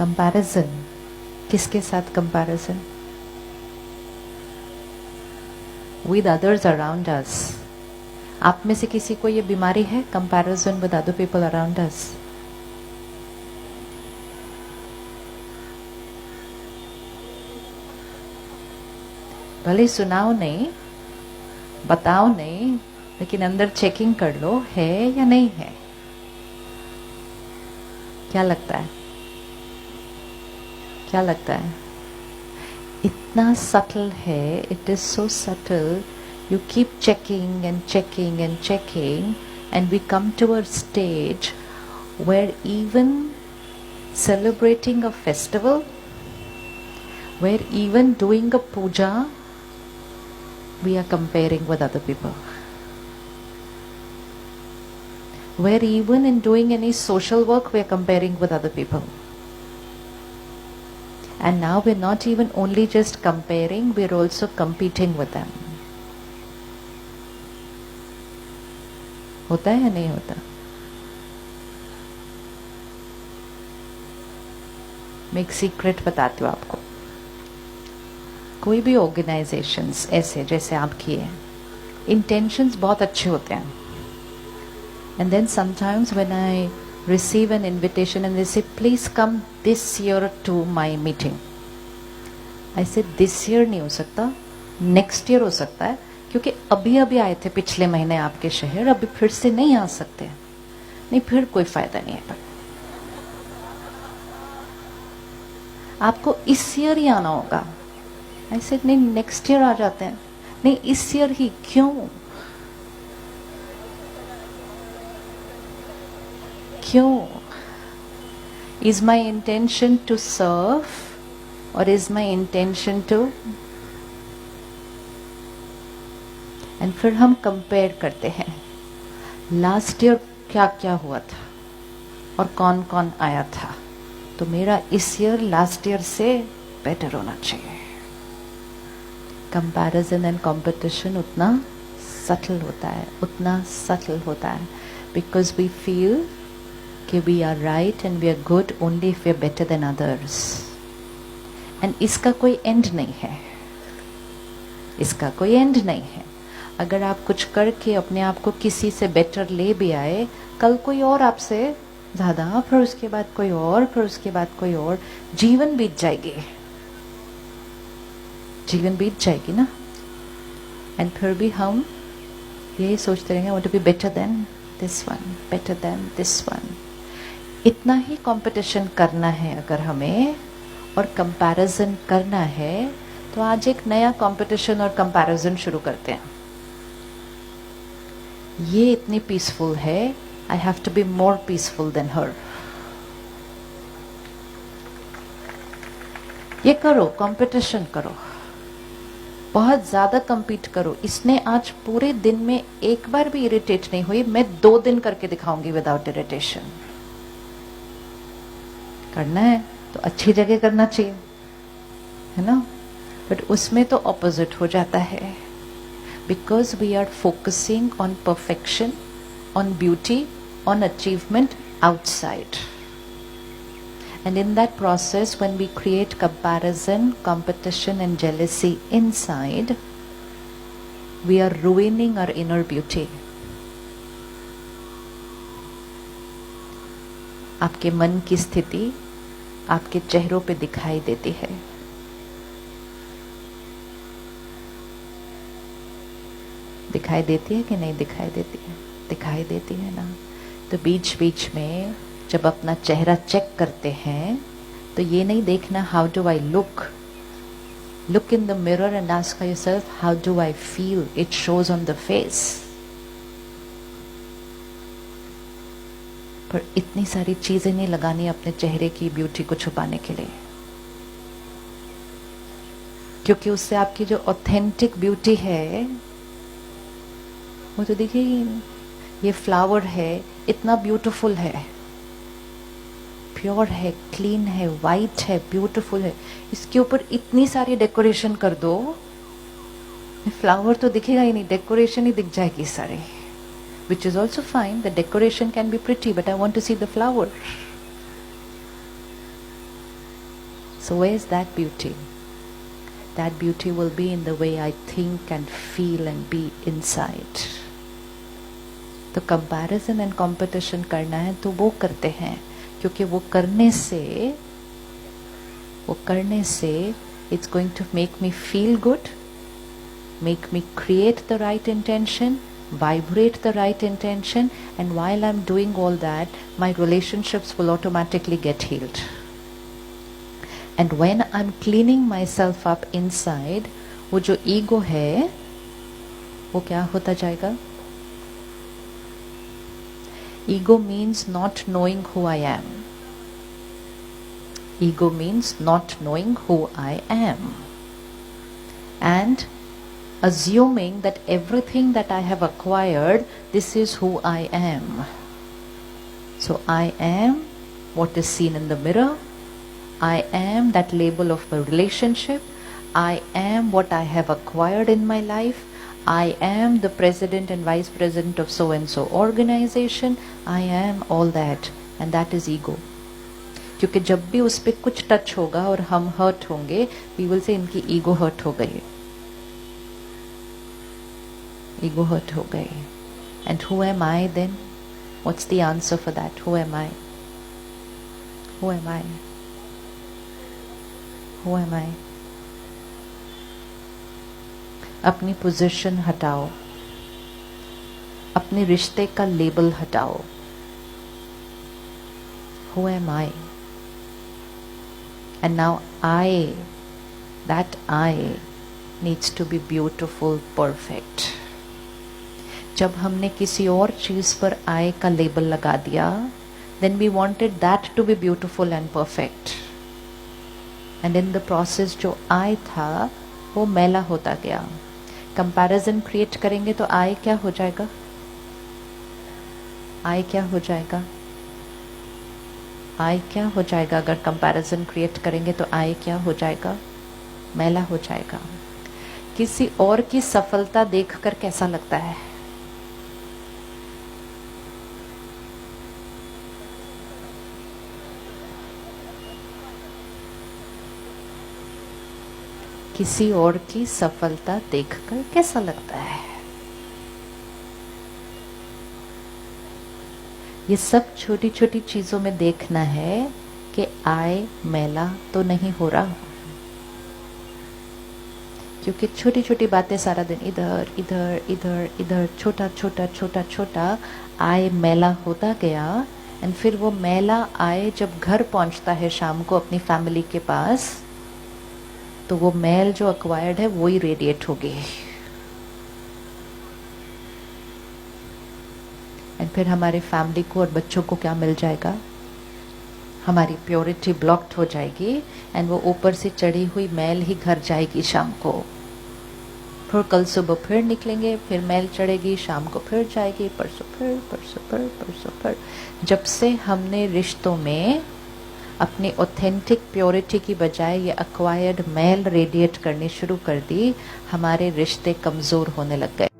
Comparison, किसके साथ comparison? With others around us. आप में से किसी को ये बीमारी है, comparison with other people around us? भले सुनाओ नहीं, बताओ नहीं, लेकिन अंदर चेकिंग कर लो, है या नहीं है। क्या लगता है, क्या लगता है? इतना सटल है, it is so subtle. You keep checking and checking and checking, and we come to a stage where even celebrating a festival, where even doing a puja, we are comparing with other people. Where even in doing any social work, we are comparing with other people. And now we're not even only just comparing, we're also competing with them. होता है या नहीं होता? मैं एक secret बताती हूँ आपको. कोई भी ऑर्गेनाइजेशंस ऐसे जैसे आपकी है, इंटेंशंस बहुत अच्छे होते हैं. And then sometimes when I receive an invitation and they say please come this year to my meeting, I said this year नहीं हो सकता, next year हो सकता है, क्योंकि अभी अभी आए थे पिछले महीने आपके शहर, अभी फिर से नहीं आ सकते. नहीं, फिर कोई फायदा नहीं है. आपको इस ईयर ही आना होगा. I said नहीं, नेक्स्ट ईयर आ जाते हैं. नहीं, इस ईयर ही. क्यों? क्यों? Is my intention to serve or is my intention to? And फिर हम कंपेयर करते हैं, लास्ट ईयर क्या क्या हुआ था और कौन कौन आया था, तो मेरा इस ईयर लास्ट ईयर से बेटर होना चाहिए. कंपैरिजन एंड कंपटीशन उतना सटल होता है, उतना सटल होता है, बिकॉज वी फील कि we are right and we are good only if we are better than others. And इसका कोई एंड नहीं है, इसका कोई एंड नहीं है. अगर आप कुछ करके अपने आप को किसी से बेटर ले भी आए, कल कोई और आपसे ज्यादा, फिर उसके बाद कोई और, फिर उसके बाद कोई और, जीवन बीत जाएगी, जीवन बीत जाएगी ना. एंड फिर भी हम यही सोचते रहेंगे, want to be better than this one, better than this one. इतना ही कंपटीशन करना है अगर हमें, और कंपैरिजन करना है, तो आज एक नया कंपटीशन और कंपैरिजन शुरू करते हैं. ये इतनी पीसफुल है, I have to be more peaceful than her. ये करो, कंपटीशन करो, बहुत ज्यादा compete करो. इसने आज पूरे दिन में एक बार भी इरिटेट नहीं हुई, मैं 2 दिन करके दिखाऊंगी विदाउट इरिटेशन. करना है तो अच्छी जगह करना चाहिए, है ना. बट उसमें तो ऑपोजिट हो जाता है, because we are focusing on perfection, on beauty, on achievement outside. And in that process, when we create comparison, competition and jealousy inside, we are ruining our inner beauty. आपके मन की स्थिति आपके चेहरों पे दिखाई देती है. दिखाई देती है कि नहीं दिखाई देती है? दिखाई देती है ना. तो बीच बीच में जब अपना चेहरा चेक करते हैं, तो ये नहीं देखना how do I look. Look in the mirror and ask yourself how do I feel. It shows on the face. पर इतनी सारी चीजें नहीं लगानी अपने चेहरे की ब्यूटी को छुपाने के लिए, क्योंकि उससे आपकी जो ऑथेंटिक ब्यूटी है वो तो दिखेगी. ये फ्लावर है, इतना ब्यूटीफुल है, प्योर है, क्लीन है, वाइट है, ब्यूटीफुल है. इसके ऊपर इतनी सारी डेकोरेशन कर दो, फ्लावर तो दिखेगा ही नहीं, डेकोरेशन ही दिख जाएगी सारी. Which is also fine. The decoration can be pretty, but I want to see the flower. So where is that beauty? That beauty will be in the way I think and feel and be inside. तो comparison and competition करना है तो वो करते हैं, क्योंकि वो करने से it's going to make me feel good, make me create the right intention, vibrate the right intention, and while I'm doing all that, my relationships will automatically get healed. And when I'm cleaning myself up inside, वो जो ego है वो क्या होता जाएगा? Ego means not knowing who I am. Ego means not knowing who I am. And assuming that everything that I have acquired, this is who I am. So I am what is seen in the mirror. I am that label of a relationship. I am what I have acquired in my life. I am the president and vice president of so and so organization. I am all that, and that is ego. क्योंकि जब भी उस पर कुछ touch होगा और हम hurt होंगे, we will say इनकी ईगो हर्ट हो गई, ईगो हर्ट हो गई. And who am I then? What's the answer for that? Who am I? Who am I? Who am I? अपनी पोजीशन हटाओ, अपने रिश्ते का लेबल हटाओ. Who am I? And now that I needs to be beautiful, perfect. जब हमने किसी और चीज पर I का लेबल लगा दिया, then we wanted that to be beautiful and perfect. And in the process जो I था वो मैला होता गया. कंपैरिजन क्रिएट करेंगे तो I क्या हो जाएगा? I क्या हो जाएगा? I क्या हो जाएगा? अगर कंपैरिजन क्रिएट करेंगे तो I क्या हो जाएगा? मैला हो जाएगा. किसी और की सफलता देखकर कैसा लगता है? किसी और की सफलता देखकर कैसा लगता है? ये सब छोटी छोटी चीजों में देखना है कि I मैला तो नहीं हो रहा, क्योंकि छोटी छोटी बातें सारा दिन इधर इधर इधर इधर छोटा छोटा छोटा छोटा I मैला होता गया. एंड फिर वो मैला I जब घर पहुंचता है शाम को अपनी फैमिली के पास, तो वो मैल जो अक्वायर्ड है वो ही रेडिएट होगी. एंड फिर हमारे फैमिली को और बच्चों को क्या मिल जाएगा? हमारी प्योरिटी ब्लॉक्ड हो जाएगी एंड वो ऊपर से चढ़ी हुई मैल ही घर जाएगी शाम को. फिर कल सुबह फिर निकलेंगे, फिर मैल चढ़ेगी, शाम को फिर जाएगी, परसों फिर. जब से हमने रिश्तों में अपनी ऑथेंटिक प्योरिटी की बजाय ये अक्वायर्ड मैल रेडिएट करनी शुरू कर दी, हमारे रिश्ते कमजोर होने लग गए.